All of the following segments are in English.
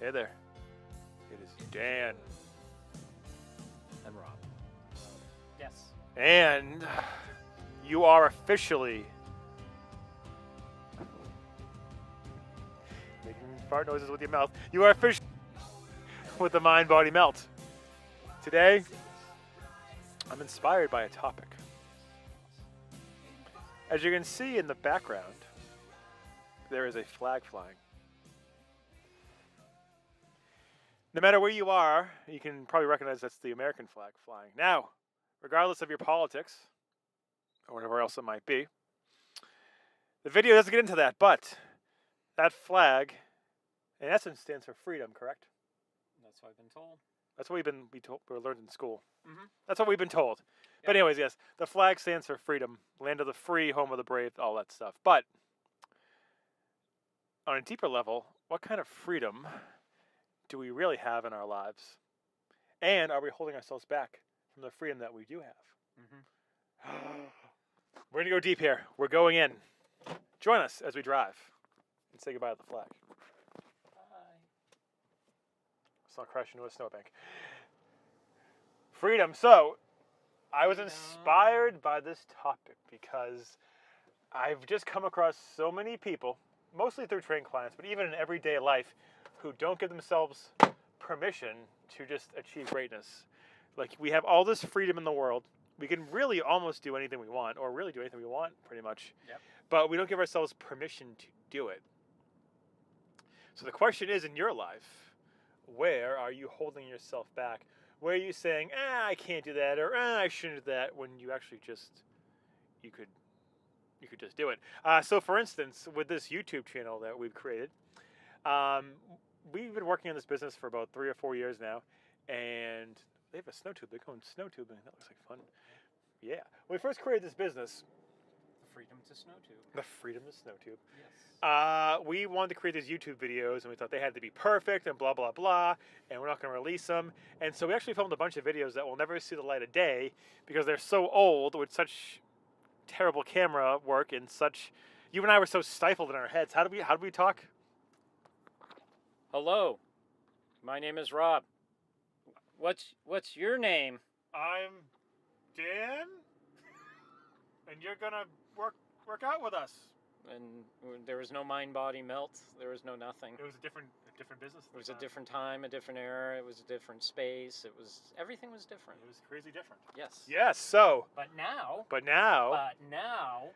Hey there. It is Dan. And Rob. Yes. And you are officially making fart noises with your mouth. You are officially with the MindBody Melt. Today, I'm inspired by a topic. As you can see in the background, there is a flag flying. No matter where you are, you can probably recognize that's the American flag flying. Now, regardless of your politics, or whatever else it might be, the video doesn't get into that, but that flag, in essence, stands for freedom, correct? That's what I've been told. That's what we learned in school. Mm-hmm. That's what we've been told. Yep. But anyways, yes, the flag stands for freedom, land of the free, home of the brave, all that stuff. But on a deeper level, what kind of freedom do we really have in our lives? And are we holding ourselves back from the freedom that we do have? Mm-hmm. We're going to go deep here. We're going in. Join us as we drive and say goodbye to the flag. Bye. Let's not crash into a snowbank. Freedom. So, I was inspired by this topic because I've just come across so many people, mostly through trained clients, but even in everyday life, who don't give themselves permission to just achieve greatness. Like, we have all this freedom in the world. We can really almost do anything we want, or really do anything we want, pretty much. Yep. But we don't give ourselves permission to do it. So the question is, in your life, where are you holding yourself back? Where are you saying, I can't do that, or I shouldn't do that, when you actually just, you could just do it. So for instance, with this YouTube channel that we've created, we've been working on this business for about 3 or 4 years now, and they have a snow tube. They're going snow tubing. That looks like fun. Yeah. When we first created this business, The freedom to snow tube. the freedom of snow tube, Yes. we wanted to create these YouTube videos, and we thought they had to be perfect and blah, blah, blah, and we're not going to release them. And so we actually filmed a bunch of videos that will never see the light of day because they're so old with such terrible camera work and such. You and I were so stifled in our heads. How do we talk? Hello. My name is Rob. What's your name? I'm Dan, and you're gonna work out with us. And there was no MindBody Melt. There was no nothing. It was a different business. It was a different time, a different era. It was a different space. Everything was different. It was crazy different. Yes. Yes. So. But now But now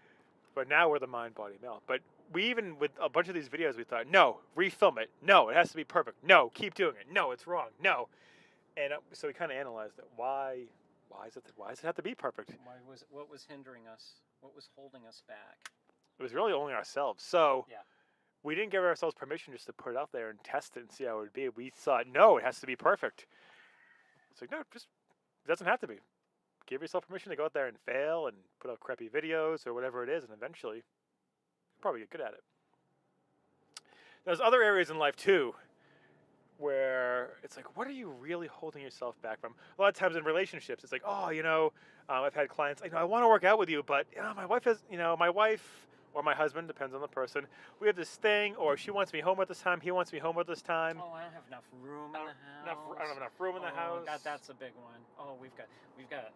we're the MindBody Melt. But we even, with a bunch of these videos, we thought, no, refilm it. No, it has to be perfect. No, keep doing it. No, it's wrong. No. And so we kind of analyzed it. Why does it have to be perfect? what was hindering us? What was holding us back? It was really only ourselves. So Yeah. we didn't give ourselves permission just to put it out there and test it and see how it would be. We thought, no, it has to be perfect. It's like, no, it doesn't have to be. Give yourself permission to go out there and fail and put out crappy videos or whatever it is, and eventually you'll probably get good at it. There's other areas in life too where it's like, what are you really holding yourself back from? A lot of times in relationships, it's like, oh, I've had clients, I want to work out with you, but my wife or my husband, depends on the person, we have this thing, or she wants me home at this time, he wants me home at this time. Oh, I don't have enough room in the house. I don't have enough room in the house. God, that's a big one. Oh, we've got a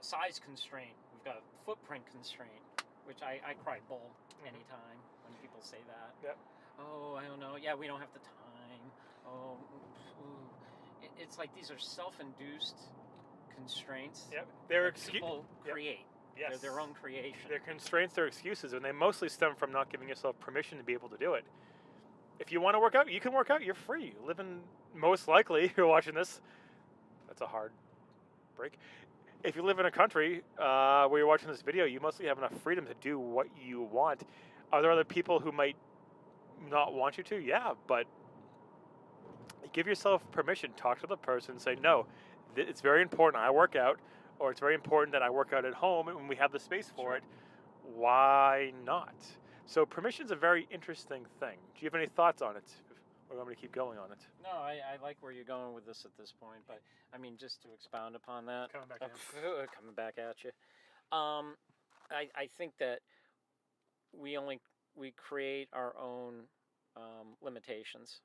size constraint. We've got a footprint constraint, which I cry bull anytime when people say that. Yep. Oh, I don't know. Yeah, we don't have the time. Oh, it's like these are self-induced constraints. Yep. They're people create. Yes. They're their own creation. They're constraints, they're excuses, and they mostly stem from not giving yourself permission to be able to do it. If you want to work out, you can work out. You're free. Most likely, you're watching this. That's a hard break. If you live in a country where you're watching this video, you mostly have enough freedom to do what you want. Are there other people who might not want you to? Yeah, but give yourself permission. Talk to the person. Say, no, it's very important I work out, or it's very important that I work out at home, and when we have the space for it, why not? So permission's a very interesting thing. Do you have any thoughts on it? Or do you want me to keep going on it? No, I like where you're going with this at this point, but I mean, just to expound upon that. Coming back coming back at you. I think that we create our own limitations,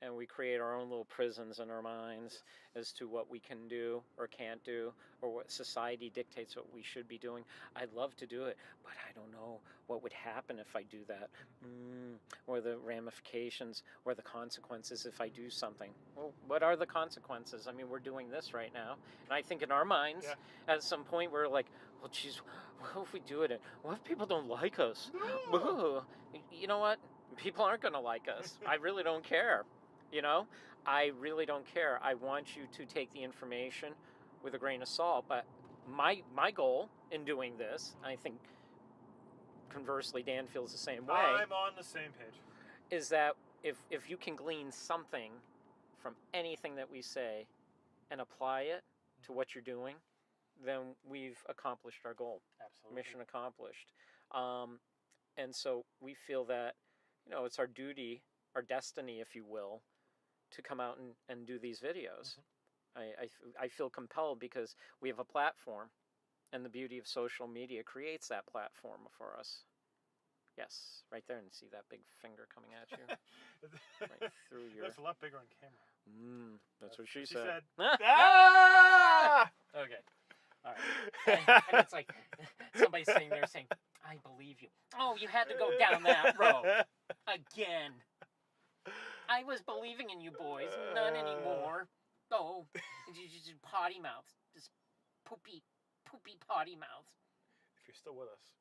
and we create our own little prisons in our minds as to what we can do or can't do, or what society dictates what we should be doing. I'd love to do it, but I don't know what would happen if I do that, or the ramifications or the consequences if I do something. Well, what are the consequences? I mean, we're doing this right now, and I think in our minds, at some point, we're like, well, geez, what if we do it? What if people don't like us? No. You know what? People aren't going to like us. I really don't care. You know, I really don't care. I want you to take the information with a grain of salt. But my goal in doing this, I think conversely Dan feels the same way. I'm on the same page. Is that if you can glean something from anything that we say and apply it to what you're doing, then we've accomplished our goal. Absolutely. Mission accomplished. And so we feel that, it's our duty, our destiny, if you will, to come out and do these videos. I feel compelled because we have a platform, and the beauty of social media creates that platform for us. Yes, right there, and see that big finger coming at you? Right through your... That's a lot bigger on camera. That's what she said. Ah! Okay. All right. And it's like somebody's sitting there saying, I believe you. Oh, you had to go down that road. Again. I was believing in you boys. Not anymore. Oh, just potty mouth. Just poopy potty mouth. If you're still with us.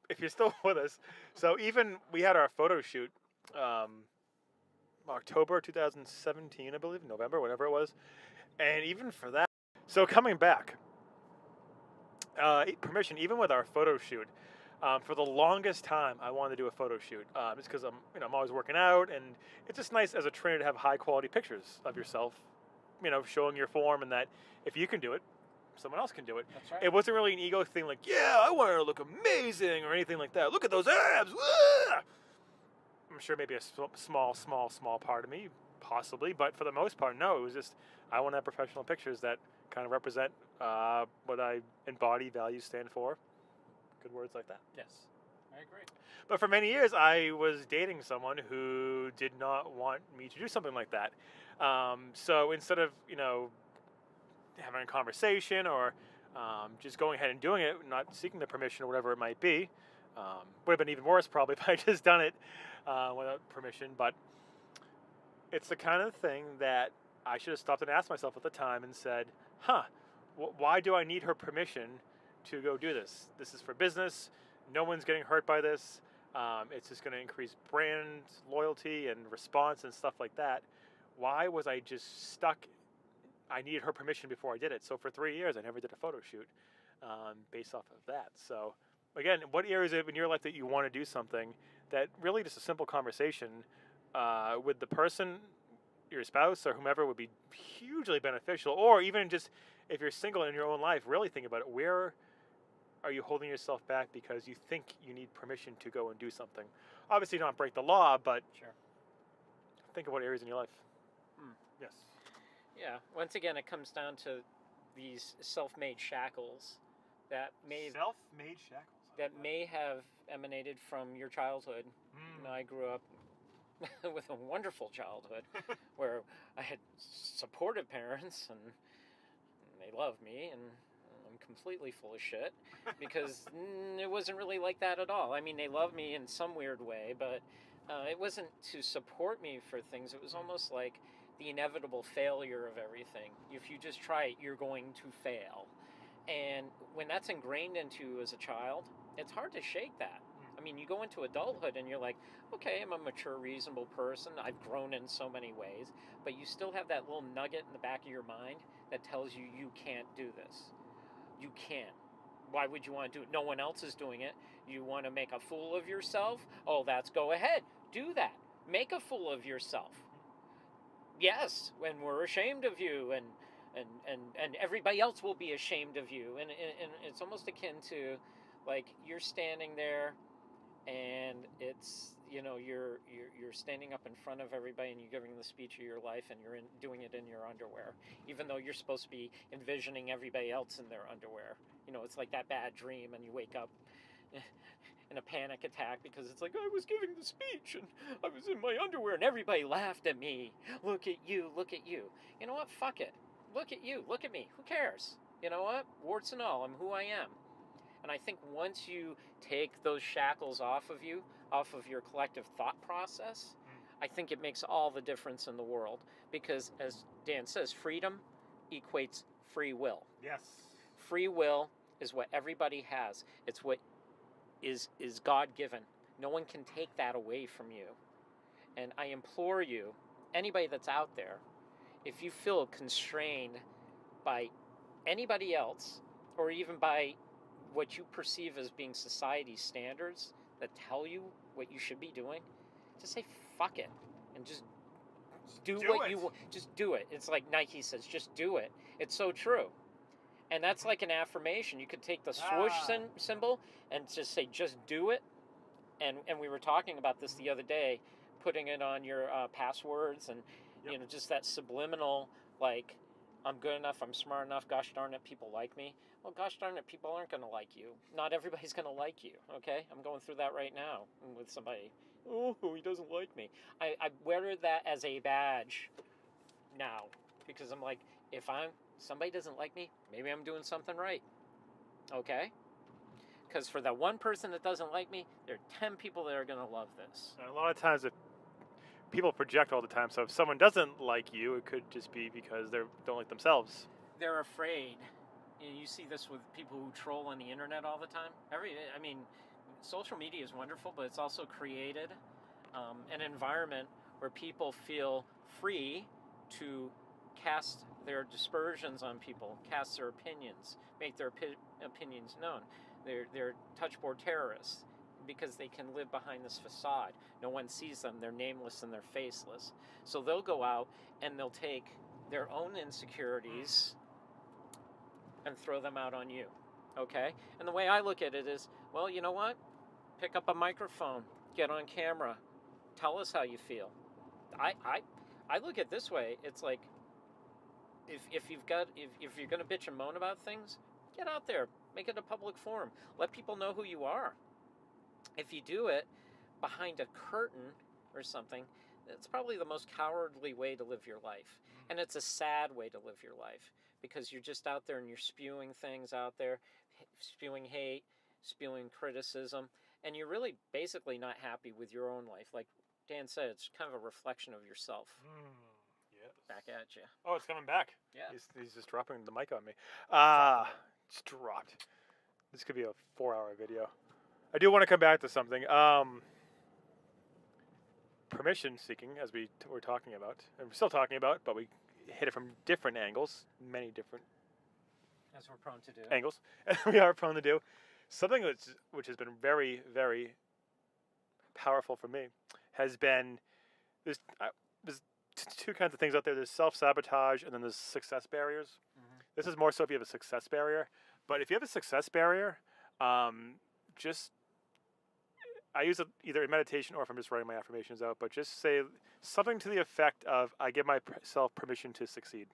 If you're still with us. So even we had our photo shoot October 2017, I believe, November, whatever it was. And even for that, so coming back, permission, even with our photo shoot, for the longest time, I wanted to do a photo shoot, just because I'm always working out, and it's just nice as a trainer to have high quality pictures of yourself, showing your form, and that if you can do it, someone else can do it. That's right. It wasn't really an ego thing, like, yeah, I want to look amazing or anything like that. Look at those abs. Woo! I'm sure maybe a small part of me, possibly, but for the most part, no. It was just I want to have professional pictures that kind of represent what I embody, values, stand for. Good words like that. Yes, I agree. But for many years, I was dating someone who did not want me to do something like that. So instead of, having a conversation or just going ahead and doing it, not seeking the permission or whatever it might be, would have been even worse probably if I had just done it without permission. But it's the kind of thing that I should have stopped and asked myself at the time and said, why do I need her permission to go do this? This is for business. No one's getting hurt by this. It's just going to increase brand loyalty and response and stuff like that. Why was I just stuck? I needed her permission before I did it. So for 3 years, I never did a photo shoot based off of that. So again, what areas in your life that you want to do something that really just a simple conversation with the person, your spouse or whomever, would be hugely beneficial? Or even just if you're single in your own life, really think about it. Where are you holding yourself back because you think you need permission to go and do something? Obviously not break the law, but sure. Think of what areas in your life. Yes. Yeah, once again, it comes down to these self-made shackles that Self-made shackles. That may have emanated from your childhood. I grew up with a wonderful childhood where I had supportive parents and they loved me, and I'm completely full of shit because it wasn't really like that at all. I mean, they loved me in some weird way, but it wasn't to support me for things. It was almost like the inevitable failure of everything. If you just try it, you're going to fail. And when that's ingrained into you as a child, it's hard to shake that. I mean, you go into adulthood and you're like, okay, I'm a mature, reasonable person. I've grown in so many ways. But you still have that little nugget in the back of your mind that tells you you can't do this. You can't. Why would you want to do it? No one else is doing it. You want to make a fool of yourself? Oh, go ahead. Do that. Make a fool of yourself. Yes, when we're ashamed of you and everybody else will be ashamed of you. And it's almost akin to, like, you're standing there and it's, you're standing up in front of everybody and you're giving the speech of your life and you're doing it in your underwear, even though you're supposed to be envisioning everybody else in their underwear. It's like that bad dream and you wake up in a panic attack because it's like, I was giving the speech and I was in my underwear and everybody laughed at me. Look at you, look at you. You know what? Fuck it. Look at you, look at me. Who cares? You know what? Warts and all, I'm who I am. And I think once you take those shackles off of you, off of your collective thought process, I think it makes all the difference in the world. Because as Dan says, freedom equates free will. Yes. Free will is what everybody has. It's what is God-given. No one can take that away from you. And I implore you, anybody that's out there, if you feel constrained by anybody else, or even by what you perceive as being society standards that tell you what you should be doing, just say fuck it and just do what you want. Just do it. It's like Nike says, just do it. It's so true. And that's like an affirmation. You could take the swoosh symbol and just say, just do it. And we were talking about this the other day, putting it on your passwords and, you know, just that subliminal, like, I'm good enough, I'm smart enough, gosh darn it, people like me. Well, gosh darn it, people aren't going to like you. Not everybody's going to like you, okay? I'm going through that right now with somebody. Oh, he doesn't like me. I wear that as a badge now because I'm like, if somebody doesn't like me, maybe I'm doing something right, okay? Because for that one person that doesn't like me, there are 10 people that are going to love this. And a lot of times people project all the time, so if someone doesn't like you, it could just be because they don't like themselves. They're afraid. You see this with people who troll on the internet all the time. Social media is wonderful, but it's also created an environment where people feel free to cast their dispersions on people, cast their opinions, make their opinions known. They're touchboard terrorists because they can live behind this facade. No one sees them. They're nameless and they're faceless. So they'll go out and they'll take their own insecurities and throw them out on you, okay? And the way I look at it is, well, you know what? Pick up a microphone, get on camera, tell us how you feel. I look at it this way. It's like, if you're gonna bitch and moan about things, get out there, make it a public forum, let people know who you are. If you do it behind a curtain or something, it's probably the most cowardly way to live your life. And it's a sad way to live your life because you're just out there and you're spewing things out there, spewing hate, spewing criticism, and you're really basically not happy with your own life. Like Dan said, it's kind of a reflection of yourself. Yes. Back at you. Oh, it's coming back. Yeah. He's just dropping the mic on me. It's dropped. This could be a 4-hour video. I do want to come back to something. Permission seeking, as we were talking about, and we're still talking about, but we hit it from different angles, many different as we're prone to do. Angles, we are prone to do. Something which has been very, very powerful for me has been there's two kinds of things out there. There's self-sabotage, and then there's success barriers. Mm-hmm. This is more so if you have a success barrier. But if you have a success barrier, just I use it either in meditation or if I'm just writing my affirmations out, but just say something to the effect of, I give myself permission to succeed.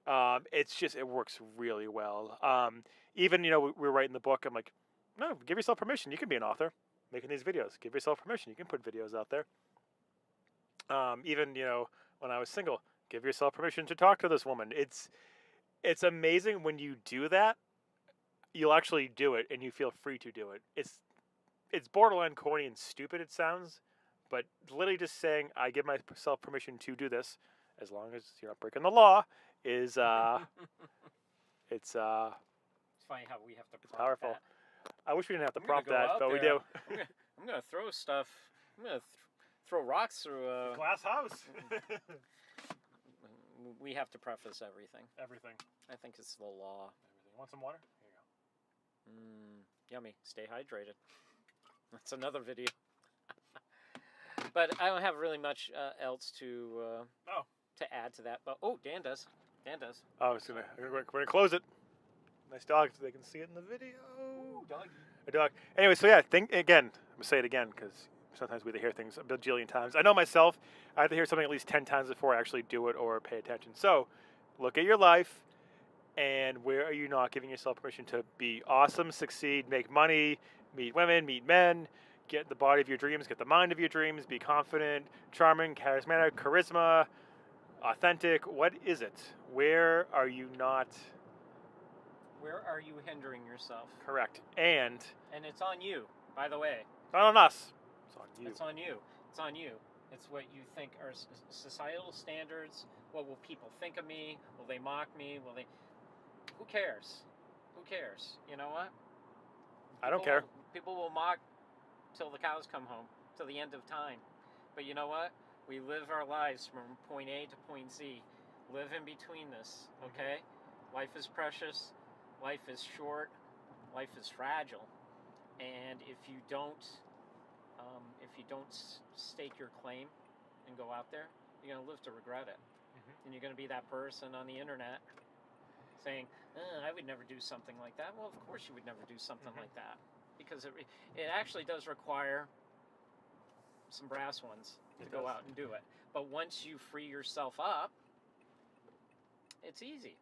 It works really well. Even, we're writing the book. I'm like, no, give yourself permission. You can be an author making these videos. Give yourself permission. You can put videos out there. Even, when I was single, give yourself permission to talk to this woman. It's amazing when you do that, you'll actually do it and you feel free to do it. It's borderline corny and stupid, it sounds, but literally just saying, I give myself permission to do this, as long as you're not breaking the law, is, it's funny how we have to prompt powerful. that. I wish we didn't have to prompt that, but we do. I'm going to throw stuff. I'm going to throw rocks through a glass house. We have to preface everything. Everything. I think it's the law. Everything. Want some water? Here you go. Yummy. Stay hydrated. That's another video. But I don't have really much else to add to that. But Dan does. Oh, we're gonna close it. Nice dog, so they can see it in the video. Ooh, doggy. A dog. Anyway, so yeah, think again. I'm gonna say it again because sometimes we have to hear things a bajillion times. I know myself. I have to hear something at least 10 times before I actually do it or pay attention. So, look at your life, and where are you not giving yourself permission to be awesome, succeed, make money, meet women, meet men, get the body of your dreams, get the mind of your dreams, be confident, charming, charismatic, charisma, authentic. What is it? Where are you not Where are you hindering yourself? correct? And it's on you, by the way. not on us. It's on you. It's on you. It's on you. It's what you think are societal standards. What will people think of me? Will they mock me? Will they? Who cares? Who cares? You know what? I don't care. People will mock till the cows come home, till the end of time. But you know what? We live our lives from point A to point Z. Live in between this, okay? Life is precious. Life is short. Life is fragile. And if you don't stake your claim and go out there, you're going to live to regret it. And you're going to be that person on the internet saying, I would never do something like that. Well, of course you would never do something like that, because it actually does require some brass ones to go out and do it. But once you free yourself up, it's easy.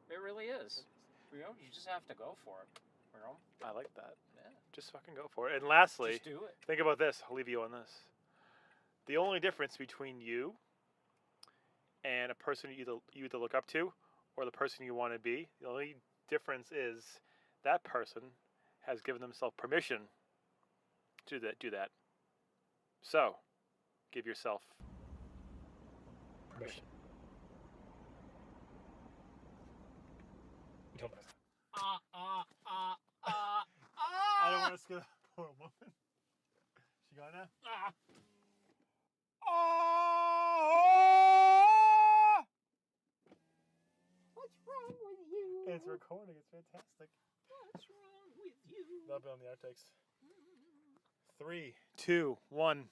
It really is. You know, you just have to go for it. You know? I like that. Yeah. Just fucking go for it. And lastly, Just do it. think about this. I'll leave you on this. The only difference between you and a person you either look up to or the person you want to be, the only difference is that person has given themselves permission to do that. So, give yourself permission. Don't mess up. I don't want to scare that poor woman. She got now? What's wrong with you? It's recording. It's fantastic. What's wrong with you? That'll be on the outtakes. 3, 2, 1.